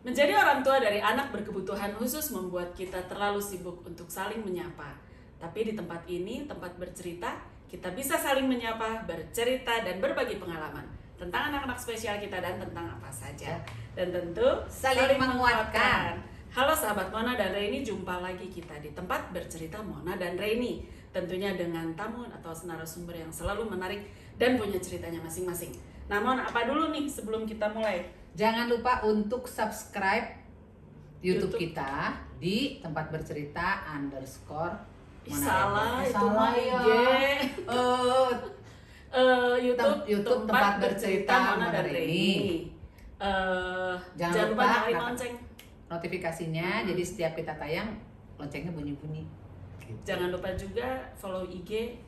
Menjadi orang tua dari anak berkebutuhan khusus membuat kita terlalu sibuk untuk saling menyapa. Tapi di tempat ini, tempat bercerita, kita bisa saling menyapa, bercerita, dan berbagi pengalaman tentang anak-anak spesial kita dan tentang apa saja. Dan tentu Saling menguatkan. Halo sahabat Mona dan Reni, jumpa lagi kita di tempat bercerita Mona dan Reni. Tentunya dengan tamu atau narasumber yang selalu menarik dan punya ceritanya masing-masing. Namun apa dulu nih sebelum kita mulai? Jangan lupa untuk subscribe YouTube kita di tempat bercerita _ Salah, itu salah mah ya. IG. YouTube tempat bercerita Mona dan Reni. Jangan lupa nyalain lonceng. Notifikasinya, jadi setiap kita tayang loncengnya bunyi-bunyi. Gitu. Jangan lupa juga follow IG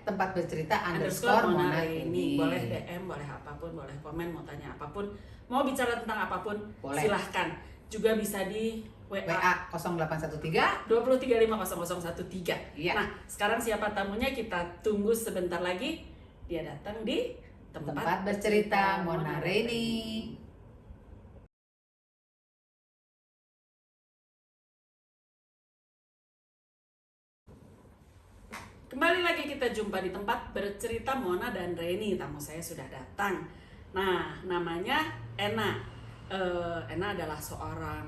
@tempat bercerita _Mona Reni. Boleh DM, boleh apapun, boleh komen, mau tanya apapun, mau bicara tentang apapun, boleh. Silahkan. Juga bisa di WA 0813 2350013. Iya. Nah, sekarang siapa tamunya kita tunggu sebentar lagi. Dia datang di tempat bercerita Mona Reni. Kembali lagi kita jumpa di tempat bercerita Mona dan Reni. Tamu saya sudah datang. Nah, namanya Ena. Ena adalah seorang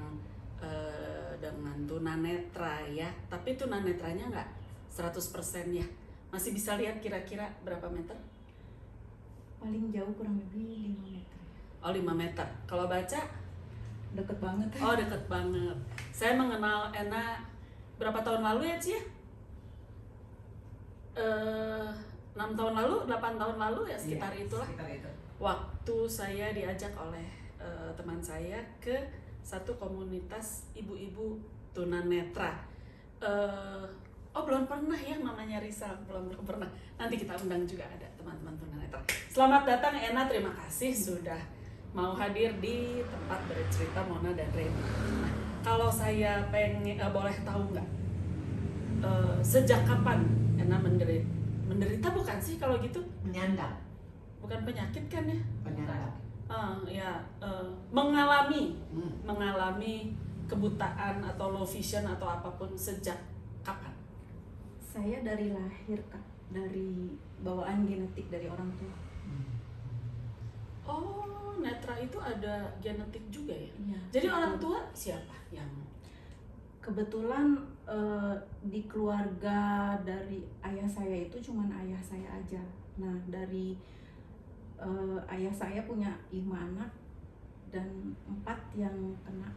dengan tunanetra ya. Tapi tunanetranya nggak 100% ya. Masih bisa lihat kira-kira berapa meter? Paling jauh kurang lebih 5 meter. Oh, 5 meter. Kalau baca? Deket banget. Oh, deket banget. Saya mengenal Ena berapa tahun lalu ya, Ci? 6 tahun lalu, 8 tahun lalu ya, sekitar itulah. Sekitar itu. Waktu saya diajak oleh teman saya ke satu komunitas ibu-ibu tunanetra. Oh, belum pernah ya namanya Rizal, belum pernah. Nanti kita undang juga ada teman-teman tunanetra. Selamat datang Ena, terima kasih sudah mau hadir di tempat bercerita Mona dan Reni. Nah, kalau saya pengen boleh tahu nggak sejak kapan Ena menderita bukan sih kalau gitu? Menyandang. Bukan penyakit kan ya? Menyandang. Mengalami kebutaan atau low vision atau apapun sejak kapan? Saya dari lahir, Kak, dari bawaan genetik dari orang tua. Oh, netra itu ada genetik juga ya? Iya. Jadi orang tua siapa yang? Kebetulan di keluarga dari ayah saya itu cuman ayah saya aja. Nah, dari ayah saya punya 5 anak dan 4 yang kena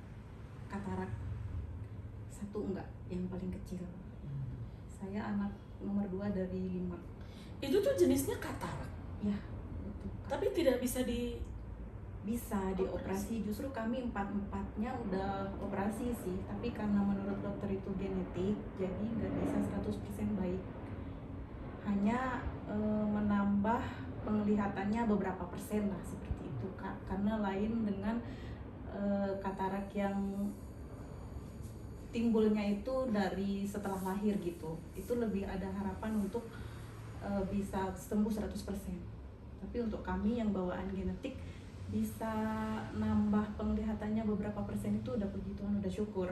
katarak, 1 enggak, yang paling kecil. Saya anak nomor 2 dari 5. Itu tuh jenisnya katarak? Ya, betul, Kak. Tapi tidak bisa Bisa dioperasi, justru kami 4-4-nya udah operasi sih, tapi karena menurut dokter itu genetik, jadi nggak bisa 100% baik. Hanya menambah penglihatannya beberapa persen lah, seperti itu, Kak. Karena lain dengan katarak yang timbulnya itu dari setelah lahir gitu, itu lebih ada harapan untuk bisa sembuh 100%. Tapi untuk kami yang bawaan genetik bisa nambah penglihatannya beberapa persen, itu udah puji Tuhan, udah syukur.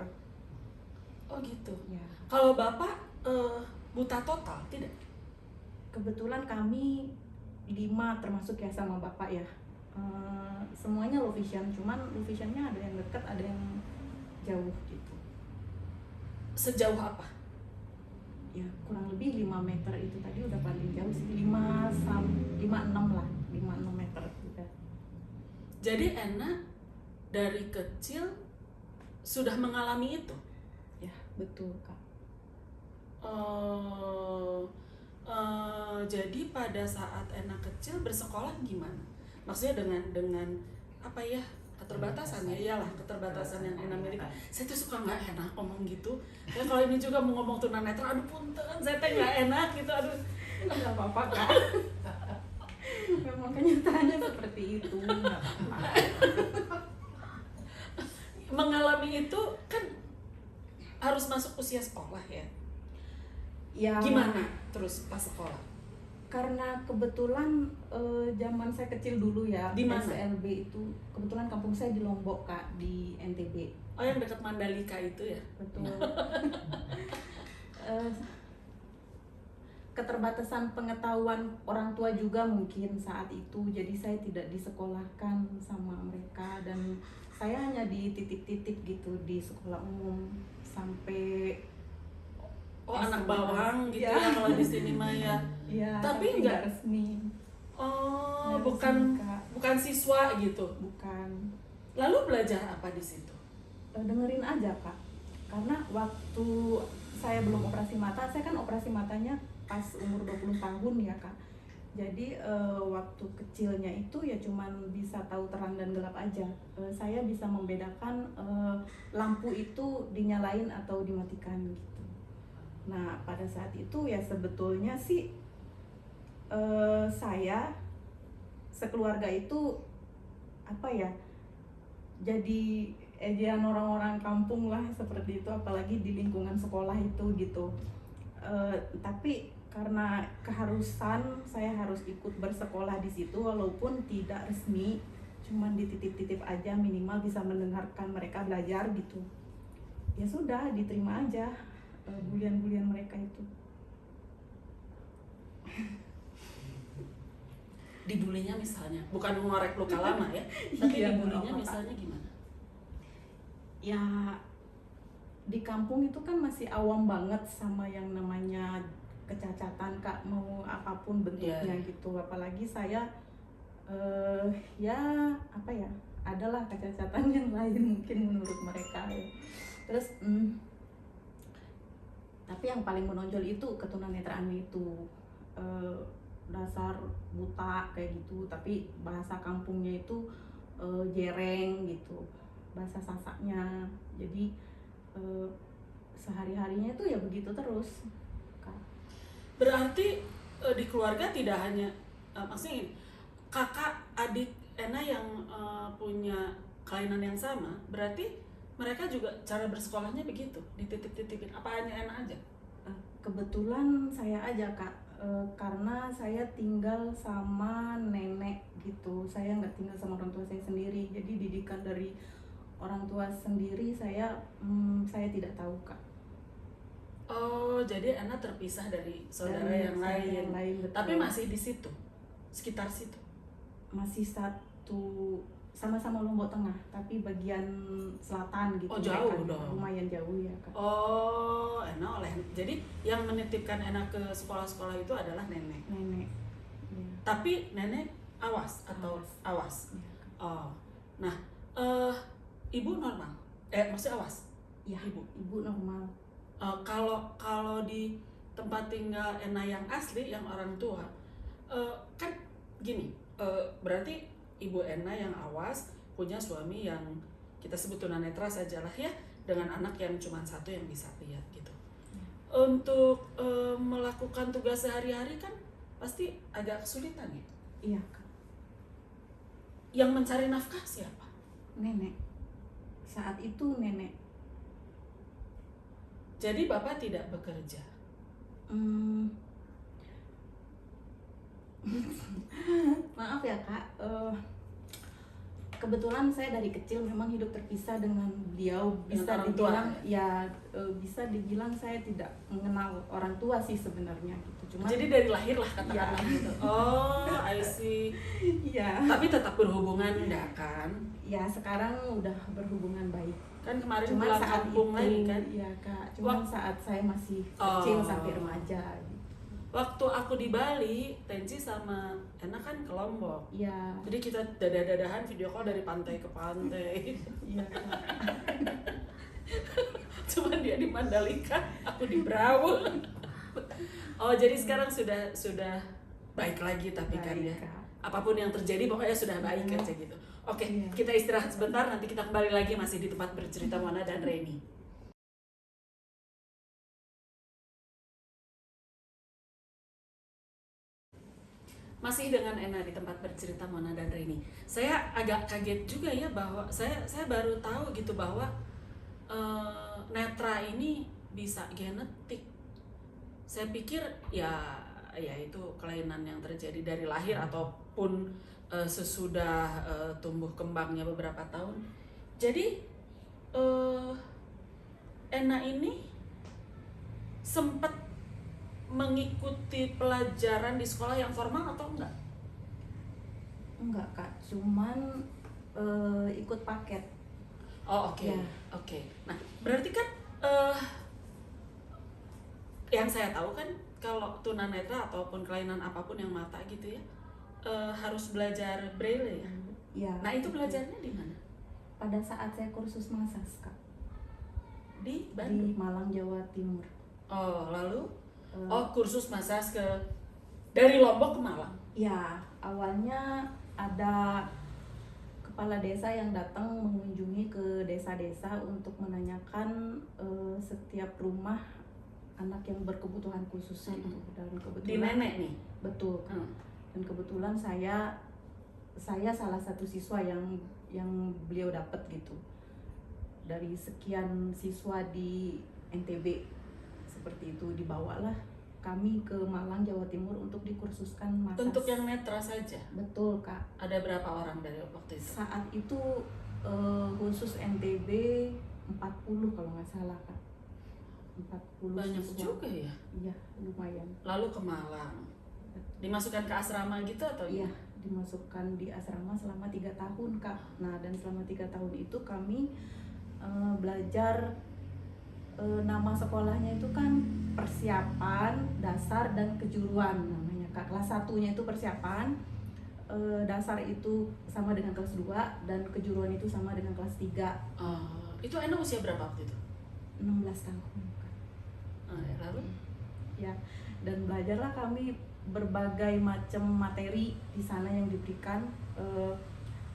Oh gitu. Ya. Kalau bapak buta total tidak? Kebetulan kami 5 termasuk ya sama bapak ya. Semuanya low vision, cuman low visionnya ada yang dekat, ada yang jauh gitu. Sejauh apa? Ya kurang lebih 5 meter itu tadi udah paling jauh sih, 5-6 lah, 5-6 meter udah. Jadi Ena dari kecil sudah mengalami itu? Ya betul, Kak. Jadi pada saat Ena kecil bersekolah gimana? Maksudnya dengan apa ya, keterbatasan ya, iyalah keterbatasan yang Ena miliki. Saya tuh suka nggak enak ngomong gitu. Ya kalau ini juga mau ngomong tunanetra, aduh punten, saya teh nggak enak gitu, aduh nggak apa-apa Kak. Memang kenyataannya seperti itu, nggak apa-apa. Mengalami itu kan harus masuk usia sekolah ya. Ya Gimana terus pas sekolah? Karena kebetulan zaman saya kecil dulu ya, Di mana? SLB itu kebetulan kampung saya di Lombok Kak, di NTB. Oh, yang dekat Mandalika itu ya? Betul. Eh, Keterbatasan pengetahuan orang tua juga mungkin saat itu, jadi saya tidak disekolahkan sama mereka dan saya hanya dititip-titip gitu di sekolah umum sampai Oh, anak SMA. bawang gitu Ya. ya kalau di sini mah ya. ya, Tapi tapi nggak- nggak resmi. Oh, Nggak bukan resmi, Kak. bukan siswa gitu. Bukan. Lalu belajar apa di situ? Dengerin aja Kak, karena waktu saya belum operasi mata, saya kan operasi matanya pas umur 20 tahun ya Kak. Jadi waktu kecilnya itu ya cuman bisa tahu terang dan gelap aja. Saya bisa membedakan lampu itu dinyalain atau dimatikan gitu. Nah pada saat itu ya sebetulnya sih saya sekeluarga itu apa ya, jadi ejean orang-orang kampung lah seperti itu, apalagi di lingkungan sekolah itu gitu. Tapi karena keharusan saya harus ikut bersekolah di situ walaupun tidak resmi, cuman dititip-titip aja, minimal bisa mendengarkan mereka belajar gitu. Ya sudah, diterima aja bulian-bulian mereka itu. Dibulinya misalnya, bukan mengorek luka lama ya, tapi Iya, dibulinya apa-apa. misalnya gimana? Ya di kampung itu kan masih awam banget sama yang namanya kecacatan Kak, mau apapun bentuknya Iya. gitu. Apalagi saya ya apa ya, adalah kecacatan yang lain mungkin menurut mereka ya. Terus tapi yang paling menonjol itu ketunanetraan itu, dasar buta kayak gitu, tapi bahasa kampungnya itu jereng gitu, bahasa Sasaknya. Jadi sehari-harinya itu ya begitu terus Kak. Berarti di keluarga tidak hanya maksudnya gini, kakak adik Ena yang punya kelainan yang sama, berarti mereka juga cara bersekolahnya begitu, dititip-titipin, apa hanya Ena aja? Kebetulan saya aja Kak, karena saya tinggal sama nenek gitu, saya nggak tinggal sama orang tua saya sendiri, jadi didikan dari orang tua sendiri saya tidak tahu Kak. Oh, jadi Ena terpisah dari saudara Dari yang saudara lain. yang lain, betul. Tapi masih di situ, sekitar situ. Masih satu, sama-sama Lombok Tengah, tapi bagian selatan gitu. Oh, jauh mereka. dong. Lumayan jauh ya Kak. Oh, Ena jadi yang menitipkan Ena ke sekolah-sekolah itu adalah nenek. Nenek. Ya. Tapi nenek awas atau awas. Ya, Kak. Oh, nah, ibu normal. Maksudnya awas. Ya, Ibu. ibu normal. Kalau di tempat tinggal Ena yang asli, yang orang tua, kan gini, berarti ibu Ena yang awas punya suami yang kita sebut tunanetra sajalah ya, dengan anak yang cuma satu yang bisa lihat gitu. Untuk melakukan tugas sehari-hari kan pasti agak kesulitan ya. Iya Kak. Yang mencari nafkah siapa? Nenek. Saat itu nenek. Jadi bapak tidak bekerja. Maaf ya Kak, kebetulan saya dari kecil memang hidup terpisah dengan beliau. Bisa Dengan orang tua, dibilang bisa dibilang saya tidak mengenal orang tua sih sebenarnya gitu. Cuma Jadi dari lahir lah katakanlah Ya. gitu. Oh, I see. ya, Tapi tetap berhubungan enggak kan? ya sekarang udah berhubungan baik. Kan kemarin Cuma pulang saat kampung itu, lagi kan. ya Kak, cuma saat saya masih kecil sampai remaja gitu. Waktu aku di Bali, Tensi sama Ena kan ke Lombok. Ya, Jadi kita dadah-dadahan video call dari pantai ke pantai. iya Kak. Cuman dia di Mandalika, aku di Brau. Oh, jadi sekarang sudah baik lagi tapi kan Baik, ya. Kak. Apapun yang terjadi pokoknya sudah baik aja gitu. Oke, Iya. kita istirahat sebentar, nanti kita kembali lagi masih di tempat bercerita Mona dan Reni. Masih dengan Ena di tempat bercerita Mona dan Reni. Saya agak kaget juga ya bahwa saya baru tahu gitu bahwa netra ini bisa genetik. Saya pikir ya yaitu kelainan yang terjadi dari lahir ataupun sesudah tumbuh kembangnya beberapa tahun. Jadi Ena ini sempat mengikuti pelajaran di sekolah yang formal atau enggak? Enggak Kak, cuman ikut paket. Oh oke, Ya. oke. Nah berarti kan yang saya tahu kan kalau tunanetra ataupun kelainan apapun yang mata gitu ya harus belajar braille ya. Ya. Nah itu belajarnya di mana? Pada saat saya kursus masas Kak Di di Bandung. Malang, Jawa Timur. Oh lalu Eh, kursus masas dari Lombok ke Malang. Ya, awalnya ada kepala desa yang datang mengunjungi ke desa-desa untuk menanyakan setiap rumah anak yang berkebutuhan khusus gitu. Dan Di kebetulan nenek nih. betul. Dan kebetulan saya salah satu siswa yang beliau dapat gitu. Dari sekian siswa di NTB seperti itu, dibawalah kami ke Malang, Jawa Timur untuk dikursuskan masas. Untuk yang netra saja. Betul Kak. Ada berapa orang dari waktu itu? Saat itu khusus NTB 40 kalau nggak salah Kak. 40 Banyak siswa. juga ya. Iya, lumayan. Lalu ke Malang. Dimasukkan ke asrama gitu atau Iya, gimana? dimasukkan di asrama selama 3 tahun Kak. Nah, dan selama 3 tahun itu kami belajar nama sekolahnya itu kan persiapan, dasar, dan kejuruan namanya Kak. Kelas 1-nya itu persiapan, dasar itu sama dengan kelas 2, dan kejuruan itu sama dengan kelas 3. Itu Ena usia berapa waktu itu? 16 tahun Kak. Lalu? Ya, dan belajarlah kami berbagai macam materi di sana yang diberikan,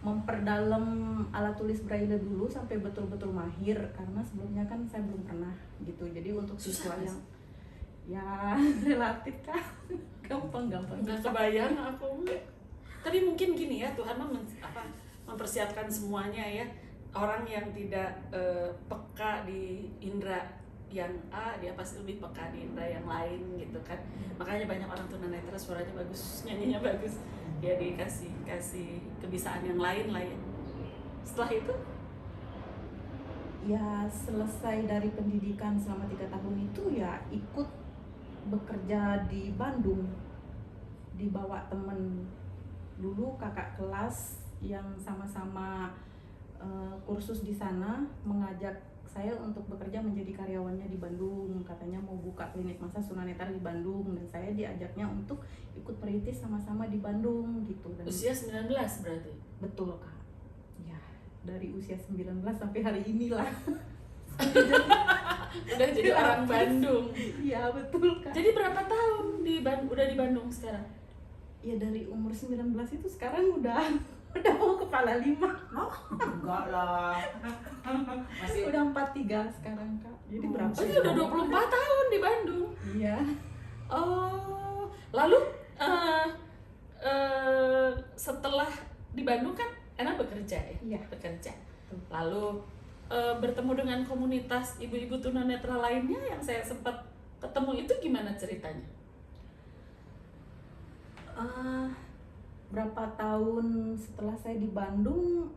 memperdalam alat tulis braille dulu sampai betul-betul mahir, karena sebelumnya kan saya belum pernah gitu. Jadi untuk siswa Susah, yang ya relatif Kak, gampang-gampang. Nggak kebayang aku. Tapi mungkin gini ya, Tuhan mempersiapkan semuanya ya. Orang yang tidak peka di indera yang A, dia pasti lebih peka di indera yang lain gitu kan. Makanya banyak orang tunanetra suaranya bagus, nyanyinya bagus. Ya dikasih kebiasaan yang lain lah ya. Setelah itu Ya selesai dari pendidikan selama 3 tahun itu ya ikut bekerja di Bandung, dibawa temen dulu kakak kelas yang sama-sama kursus di sana, mengajak saya untuk bekerja menjadi karyawannya di Bandung. Katanya mau buka klinik masas tunanetra di Bandung, dan saya diajaknya untuk ikut merintis sama-sama di Bandung gitu. Dan usia 19 berarti. betul Kak, ya dari usia 19 sampai hari inilah. Udah jadi orang Bandung. Iya betul Kak. Jadi berapa tahun udah di Bandung sekarang? Ya dari umur 19 itu sekarang udah mau kepala 5. Enggak lah. Masih Udah 43 sekarang Kak. Jadi berapa? Oh, udah 24 tahun di Bandung. Iya. Oh, lalu setelah di Bandung kan enak bekerja ya? Iya. Bekerja. Lalu bertemu dengan komunitas ibu-ibu tunanetra lainnya yang saya sempat ketemu itu gimana ceritanya? Berapa tahun setelah saya di Bandung,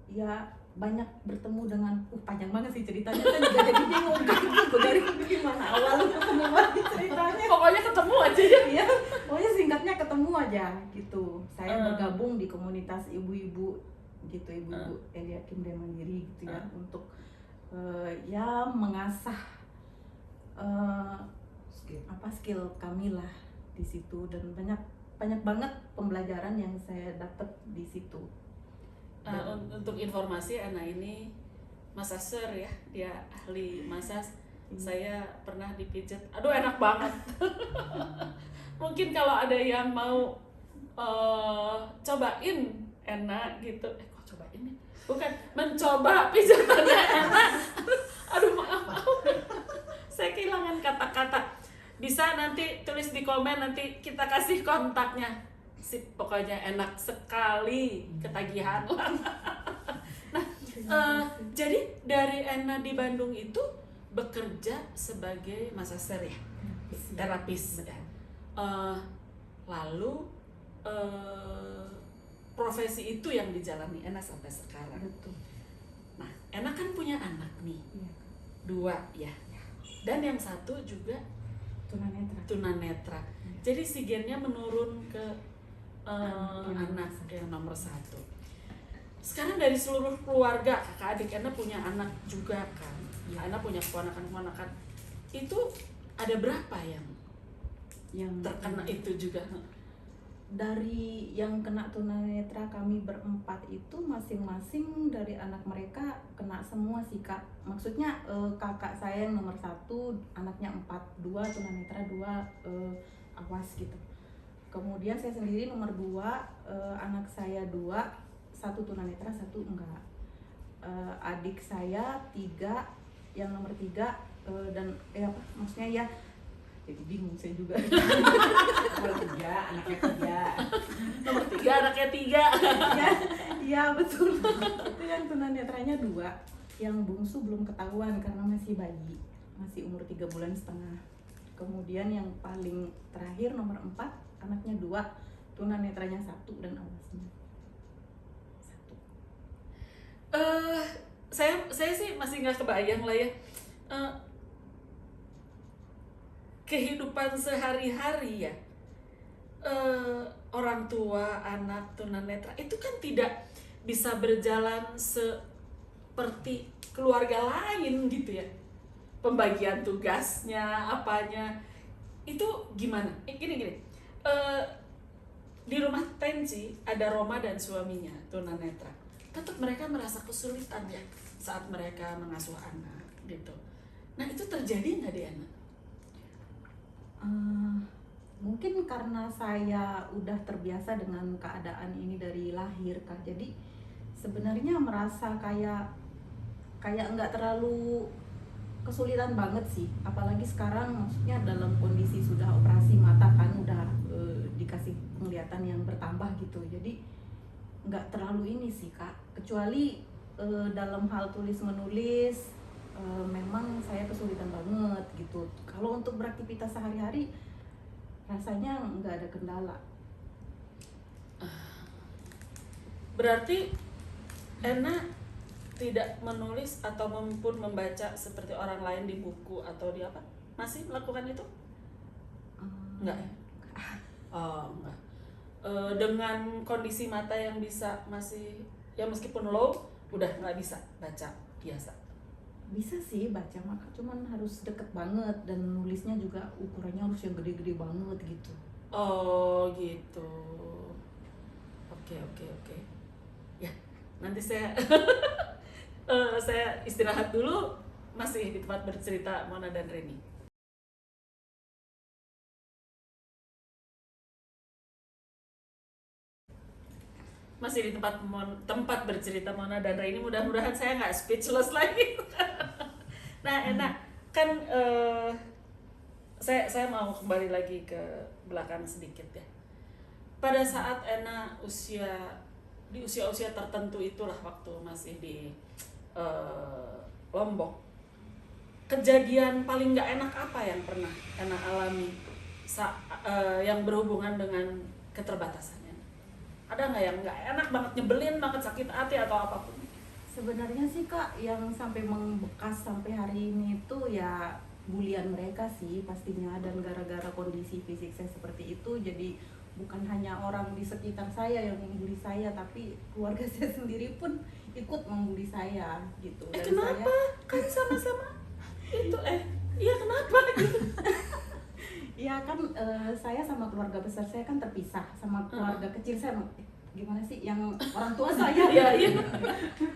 ya banyak bertemu dengan panjang banget sih ceritanya, kan juga jadi bingung dari gimana awal ketemu lagi ceritanya. Pokoknya ketemu aja ya. Iya, pokoknya singkatnya ketemu aja gitu. Saya bergabung di komunitas ibu-ibu gitu, ibu-ibu Eliakim dan Mandiri gitu ya, untuk ya mengasah skill kami lah di situ, dan banyak banget pembelajaran yang saya dapat di situ. Untuk informasi, Ana ini masaser ya, dia ahli masas. Saya pernah dipijat, aduh enak banget. Mungkin kalau ada yang mau cobain enak gitu, kok cobain nih? Bukan mencoba pijatannya enak. Aduh maaf, saya kehilangan kata-kata. Bisa nanti tulis di komen, nanti kita kasih kontaknya. Sip, pokoknya enak sekali, ketagihan lah. Nah, jadi dari Ena di Bandung itu bekerja sebagai masaser ya, terapis ya. Eh, lalu profesi itu yang dijalani Ena sampai sekarang. Betul. Nah, Ena kan punya anak nih, Iya. 2 ya. Dan yang satu juga Tunanetra. tunanetra. Jadi si gennya menurun ke anak yang nomor 1. Sekarang dari seluruh keluarga, kakak adik Ena punya anak juga kan. Ena punya keponakan-keponakan. Itu ada berapa yang terkena itu juga? Dari yang kena tunanetra kami berempat itu masing-masing dari anak mereka kena semua sih Kak. Maksudnya kakak saya yang nomor 1 anaknya 4, 2 tunanetra, 2 awas gitu. Kemudian saya sendiri nomor 2 anak saya 2, 1 tunanetra, 1 enggak. Adik saya 3, yang nomor 3 dan apa maksudnya ya, jadi bingung saya juga. Nomor 3, anaknya 3. Nomor 3 anaknya 3. Iya betul. Itu yang tunanetranya 2. Yang bungsu belum ketahuan karena masih bayi, masih umur 3 bulan setengah. Kemudian yang paling terakhir nomor 4 anaknya 2, tunanetranya 1 dan awasnya 1. Saya sih masih nggak kebayang lah ya. Kehidupan sehari-hari ya, orang tua anak tunanetra itu kan tidak bisa berjalan seperti keluarga lain gitu ya. Pembagian tugasnya, apanya itu gimana? Gini. Di rumah Tenci ada Roma dan suaminya tunanetra. Tetap mereka merasa kesulitan ya saat mereka mengasuh anak gitu. Nah itu terjadi nggak di anak? Mungkin karena saya udah terbiasa dengan keadaan ini dari lahir Kak. Jadi sebenarnya merasa kayak nggak terlalu kesulitan banget sih. Apalagi sekarang maksudnya dalam kondisi sudah operasi mata kan, udah dikasih penglihatan yang bertambah gitu. Jadi nggak terlalu ini sih Kak. Kecuali dalam hal tulis menulis memang saya kesulitan banget gitu. Kalau untuk beraktivitas sehari-hari rasanya nggak ada kendala. Berarti Ena tidak menulis atau pun membaca seperti orang lain di buku atau di apa? Masih melakukan itu? Enggak ya? Oh, enggak. Dengan kondisi mata yang bisa masih ya meskipun low udah nggak bisa baca biasa. Bisa sih baca maka cuman harus deket banget dan nulisnya juga ukurannya harus yang gede-gede banget gitu. Oh gitu. Oke. Ya nanti saya saya istirahat dulu, masih di tempat bercerita Mona dan Reni. Masih di tempat bercerita Mona dan Reni, mudah-mudahan saya nggak speechless lagi. Nah enak kan saya mau kembali lagi ke belakang sedikit ya. Pada saat Ena di usia tertentu itulah waktu masih di Lombok, kejadian paling nggak enak apa yang pernah Ena alami yang berhubungan dengan keterbatasannya? Ada nggak yang nggak enak banget, nyebelin banget, sakit hati atau apapun? Sebenarnya sih Kak yang sampai membekas sampai hari ini itu ya bulian mereka sih pastinya, dan gara-gara kondisi fisik saya seperti itu jadi bukan hanya orang di sekitar saya yang membuli saya, tapi keluarga saya sendiri pun ikut membuli saya gitu. Dan Kenapa? Kan sama-sama itu iya kenapa gitu? Ya kan saya sama keluarga besar saya kan terpisah, sama keluarga kecil saya gimana sih yang orang tua saya. Iya.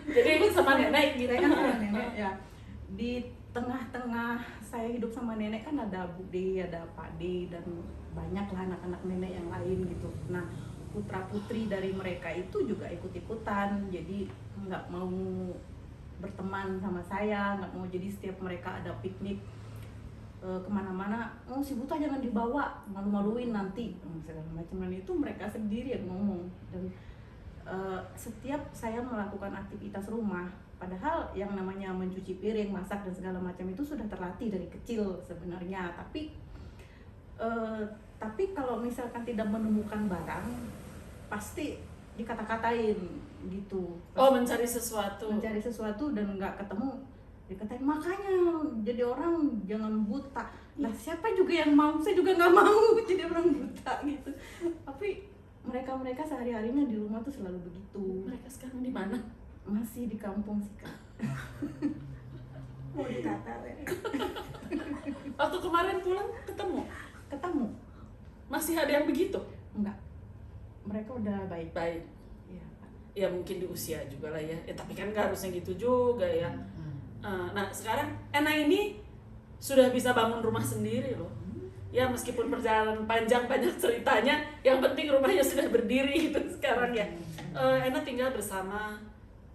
Jadi sama nenek gitu. Saya kan sama nenek ya. Di tengah-tengah saya hidup sama nenek kan ada Bude, ada Pak D, dan banyak lah anak-anak nenek yang lain gitu. Nah putra-putri dari mereka itu juga ikut-ikutan, jadi nggak mau berteman sama saya, nggak mau. Jadi setiap mereka ada piknik kemana-mana, oh si Buta jangan dibawa, malu-maluin nanti segala macam. Dan itu mereka sendiri yang ngomong. Dan setiap saya melakukan aktivitas rumah, padahal yang namanya mencuci piring, masak dan segala macam itu sudah terlatih dari kecil sebenarnya, tapi Tapi kalau misalkan tidak menemukan barang, pasti dikata-katain gitu. Oh, mencari sesuatu. Mencari sesuatu dan nggak ketemu, dikatain makanya jadi orang jangan buta. Lah siapa juga yang mau? Saya juga nggak mau jadi orang buta gitu. Tapi mereka sehari-harinya di rumah tuh selalu begitu. Mereka sekarang di mana? Masih di kampung sih kak. Mau ditata ya. Waktu kemarin pulang ketemu? Ketemu? Masih ada yang begitu? Enggak. Mereka udah baik. Baik. Iya Kak. Ya mungkin di usia juga lah ya. Tapi kan nggak harusnya gitu juga ya. Nah sekarang Ena ini sudah bisa bangun rumah sendiri loh. Ya meskipun perjalanan panjang banyak ceritanya, yang penting rumahnya sudah berdiri gitu sekarang ya. Ena tinggal bersama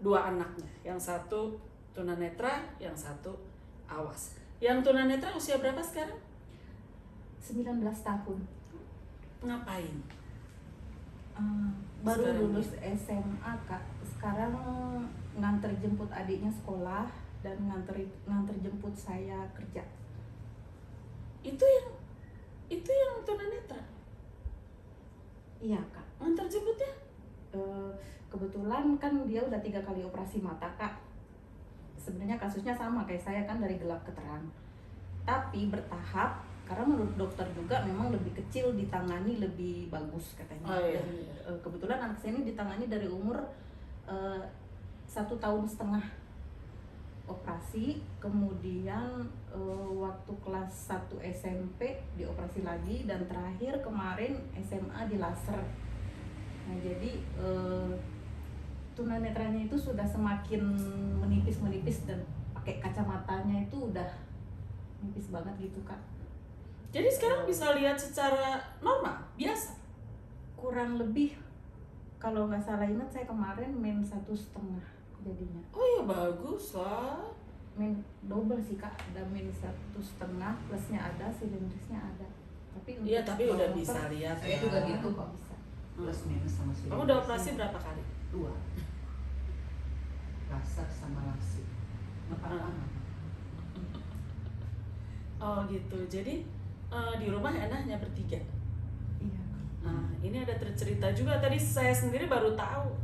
2 anaknya. Yang satu tunanetra, yang satu awas. Yang tunanetra usia berapa sekarang? 19 tahun. Ngapain? Baru Sekarang lulus SMA kak. Sekarang nganter jemput adiknya sekolah dan nganter jemput saya kerja. Itu yang tunanetra? Iya kak. Antar jemputnya? Kebetulan kan dia udah 3 kali operasi mata kak. Sebenarnya kasusnya sama kayak saya kan, dari gelap ke terang. Tapi bertahap, karena menurut dokter juga memang lebih kecil ditangani lebih bagus katanya. Oh, iya. Dan kebetulan anak saya ini ditangani dari umur 1,5 tahun operasi, kemudian waktu kelas 1 SMP dioperasi lagi, dan terakhir kemarin SMA di laser. Nah jadi tunanetranya itu sudah semakin menipis dan pakai kacamatanya itu udah nipis banget gitu kak. Jadi sekarang bisa lihat secara normal, biasa? Kurang lebih, kalau nggak salah ingat saya kemarin min 1,5 jadinya. Oh ya bagus lah. Min double sih kak, ada min 1,5 plusnya ada, silindrisnya ada. Tapi Iya tapi udah motor, bisa lihat. Saya ya. juga gitu kok. bisa. Plus minus sama sini. Kamu udah operasi berapa kali? 2. Laser sama lasik. Apa-apa. Oh gitu. Jadi di rumah Ena hanya bertiga. Iya. Nah, ini ada cerita juga, tadi saya sendiri baru tahu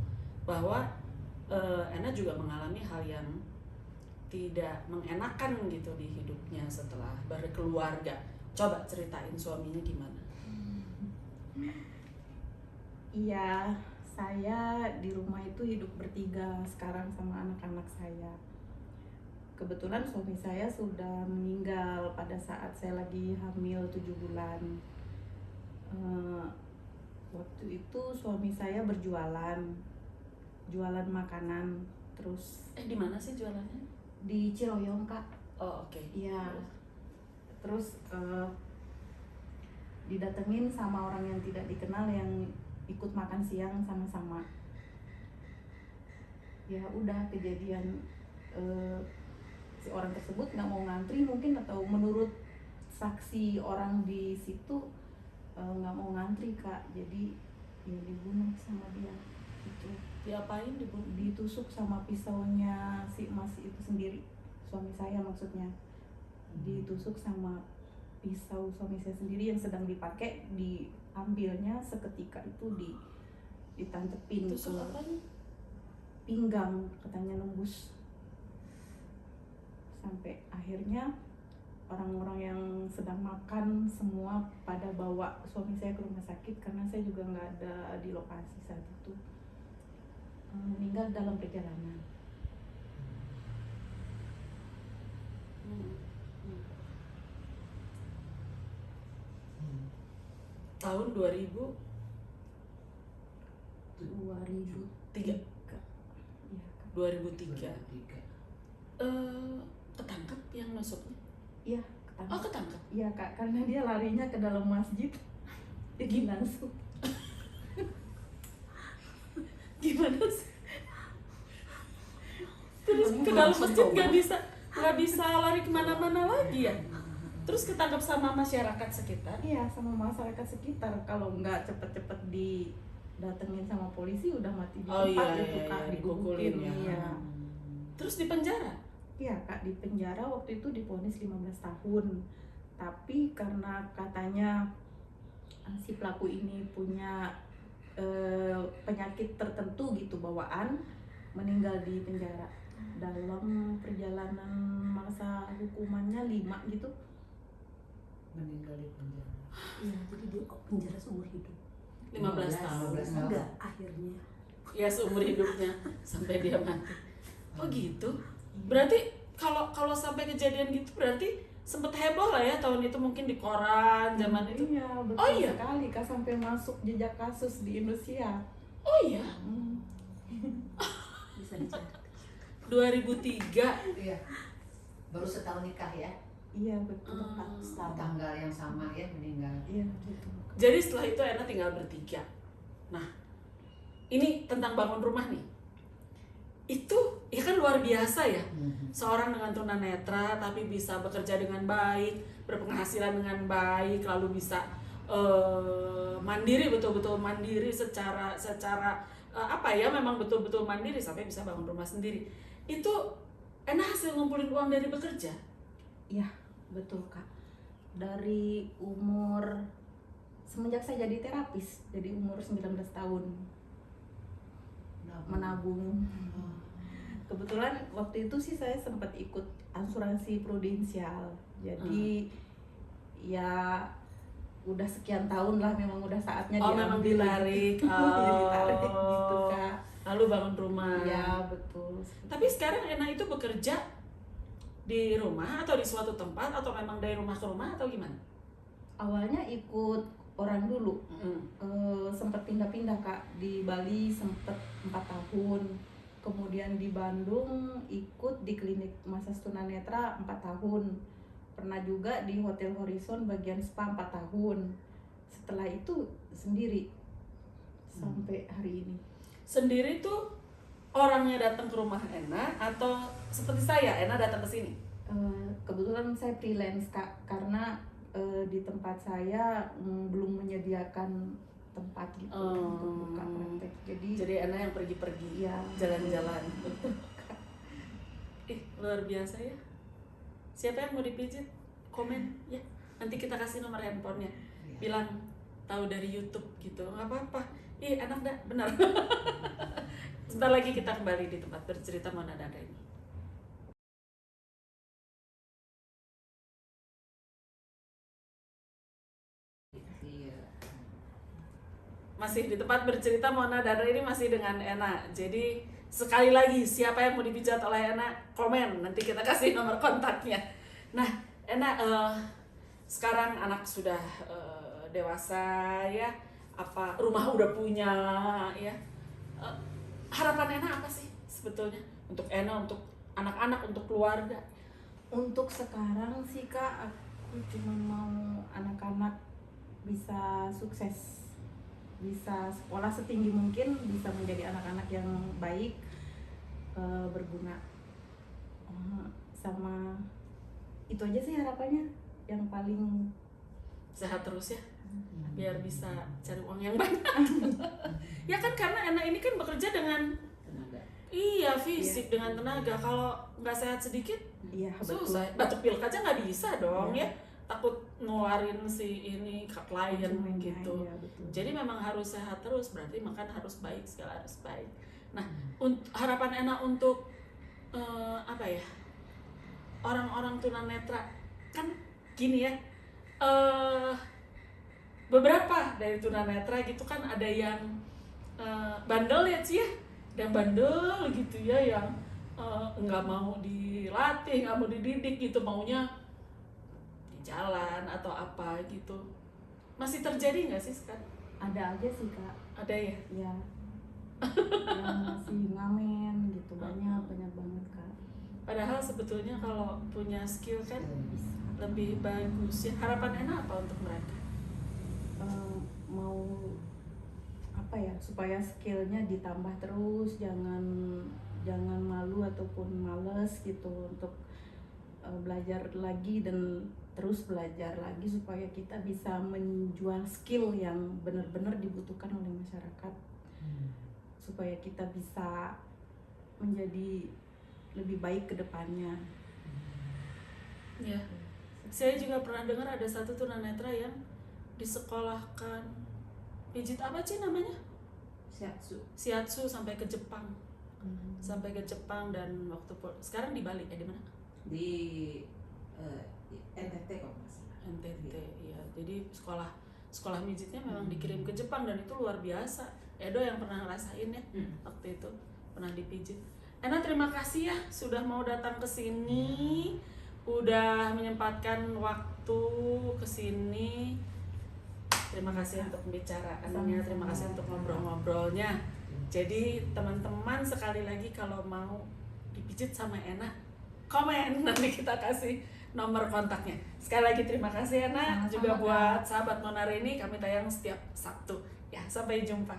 bahwa Ena juga mengalami hal yang tidak mengenakan gitu di hidupnya setelah berkeluarga. Coba ceritain suaminya gimana? Iya, saya di rumah itu hidup bertiga sekarang sama anak-anak saya. Kebetulan suami saya sudah meninggal pada saat saya lagi hamil 7 bulan. Waktu itu suami saya jualan makanan, terus Di mana sih jualannya? di Ciloyong kak. Oh oke. Iya. Terus didatengin sama orang yang tidak dikenal yang ikut makan siang sama-sama. Ya udah kejadian si orang tersebut nggak mau ngantri mungkin, atau menurut saksi orang di situ nggak mau ngantri kak, jadi ya dibunuh sama dia gitu. Diapain dibunuh? Ditusuk sama pisaunya si mas itu sendiri, suami saya maksudnya. Ditusuk sama pisau suami saya sendiri yang sedang dipakai, diambilnya seketika itu ditancepin Tusuk ke apanya? pinggang, katanya nembus. Sampai akhirnya orang-orang yang sedang makan semua pada bawa suami saya ke rumah sakit, karena saya juga nggak ada di lokasi saat itu. Meninggal dalam perjalanan. Tahun 2000 2003. Iya, Kak. 2003. Ketangkep yang masuknya? Iya, Oh ketangkap. ketangkep. Iya kak, karena dia larinya ke dalam masjid. Jadi langsung. Gimana sih? Terus ke dalam masjid nggak bisa lari kemana-mana lagi ya? Terus ketangkep sama masyarakat sekitar? Iya, sama masyarakat sekitar. Kalau nggak cepet-cepet didatengin sama polisi udah mati di Oh, tempat iya, itu iya, kak, iya, digebukin. dipukulin ya. Iya. Terus di penjara? Iya kak, di penjara waktu itu divonis 15 tahun. Tapi karena katanya si pelaku ini punya penyakit tertentu gitu bawaan, meninggal di penjara. Dalam perjalanan masa hukumannya 5 gitu. Meninggal di penjara. Iya, jadi dia kok penjara seumur hidup. 15 tahun. 15 tahun. Enggak, akhirnya. Ya seumur hidupnya sampai dia mati. Oh gitu. Berarti kalau sampai kejadian gitu berarti sempet heboh lah ya tahun itu, mungkin di koran zaman itu. Iya, betul Oh iya? sekali Kak, sampai masuk jejak kasus di Indonesia. Oh iya. Bisa dicatat. 2003. Iya. Baru setahun nikah ya. Iya, betul Kak. Setahun. Tanggal yang sama ya meninggal. Iya, betul. Jadi setelah itu Ena tinggal bertiga. Nah, ini tentang bangun rumah nih. Itu ya kan luar biasa ya. Seorang dengan tunanetra tapi bisa bekerja dengan baik, berpenghasilan dengan baik, lalu bisa mandiri, betul-betul mandiri secara apa ya, memang betul-betul mandiri sampai bisa bangun rumah sendiri. Itu Ena hasil ngumpulin uang dari bekerja. Iya, betul Kak. Dari semenjak saya jadi terapis, jadi umur 19 tahun menabung. Kebetulan waktu itu sih saya sempat ikut asuransi prudensial. Jadi ya udah sekian tahun lah, memang udah saatnya Memang ditarik. ditarik gitu Kak. Lalu bangun rumah. Ya betul. Tapi sekarang Ena itu bekerja di rumah atau di suatu tempat, atau memang dari rumah ke rumah atau gimana? Awalnya ikut orang dulu, sempat pindah-pindah Kak. Di Bali sempat 4 tahun, kemudian di Bandung ikut di klinik massage tunanetra 4 tahun, pernah juga di Hotel Horizon bagian spa 4 tahun. Setelah itu sendiri sampai hari ini. Sendiri tuh orangnya datang ke rumah Ena atau seperti saya, Ena datang ke sini? Kebetulan saya freelance Kak, karena di tempat saya belum menyediakan tempat gitu untuk buka praktek. Jadi Ena yang pergi-pergi, ya, jalan-jalan. Luar biasa ya. Siapa yang mau dipijit? Komen ya. Nanti kita kasih nomor handphonenya. Bilang tahu dari YouTube gitu, nggak apa-apa. Enak dah, benar. Sebentar lagi kita kembali di tempat bercerita Mona dan Reni. Masih di tempat bercerita Mona dan Reni, masih dengan Ena. Jadi sekali lagi, siapa yang mau dipijat oleh Ena, komen. Nanti kita kasih nomor kontaknya. Nah, Ena, sekarang anak sudah dewasa ya, apa rumah udah punya ya. Harapan Ena apa sih sebetulnya untuk Ena, untuk anak-anak, untuk keluarga? Untuk sekarang sih Kak, aku cuma mau anak-anak bisa sukses, bisa sekolah setinggi mungkin, bisa menjadi anak-anak yang baik, berguna, sama itu aja sih harapannya. Yang paling Sehat terus ya, biar bisa cari uang yang banyak. Ya kan, karena Ena ini kan bekerja dengan Tenaga. iya fisik, dengan tenaga. Kalau nggak sehat sedikit iya betul. susah. Batuk pilek aja nggak bisa dong Iya. ya, takut ngeluarin si ini ke klien gitu. Iya, betul. Jadi memang harus sehat terus, berarti makan harus baik, segala harus baik. Nah, harapan Ena untuk apa ya, orang-orang tunanetra kan gini ya, beberapa dari tunanetra gitu kan ada yang bandel ya Ci ya, yang bandel gitu ya, yang nggak mau dilatih, nggak mau dididik gitu, maunya di jalan atau apa gitu. Masih terjadi nggak sih sekarang? Ada aja sih Kak. Ada ya? Ya, yang masih ngamen gitu, banyak banget Kak. Padahal sebetulnya kalau punya skill kan Bisa. lebih bagus ya. Harapan Ena apa untuk mereka? Mau apa ya, supaya skillnya ditambah terus, jangan malu ataupun males gitu untuk belajar lagi dan terus belajar lagi, supaya kita bisa menjual skill yang benar-benar dibutuhkan oleh masyarakat, supaya kita bisa menjadi lebih baik ke depannya. Ya, saya juga pernah dengar ada satu tunanetra yang disekolahkan pijit apa sih namanya? Shiatsu sampai ke Jepang. Sampai ke Jepang dan sekarang di Bali di mana? Di NTT kok Mas. NTT ya. Jadi sekolah mijitnya memang dikirim ke Jepang dan itu luar biasa. Edo yang pernah ngerasain ya waktu itu pernah dipijit. Ena terima kasih ya sudah mau datang ke sini, udah menyempatkan waktu ke sini. Terima kasih untuk pembicaraannya, terima kasih untuk ngobrol-ngobrolnya. Jadi teman-teman sekali lagi kalau mau dipijit sama Ena, komen nanti kita kasih nomor kontaknya. Sekali lagi terima kasih Ena, Sama-sama, juga Kak. buat sahabat Monarini kami tayang setiap Sabtu. Ya, sampai jumpa.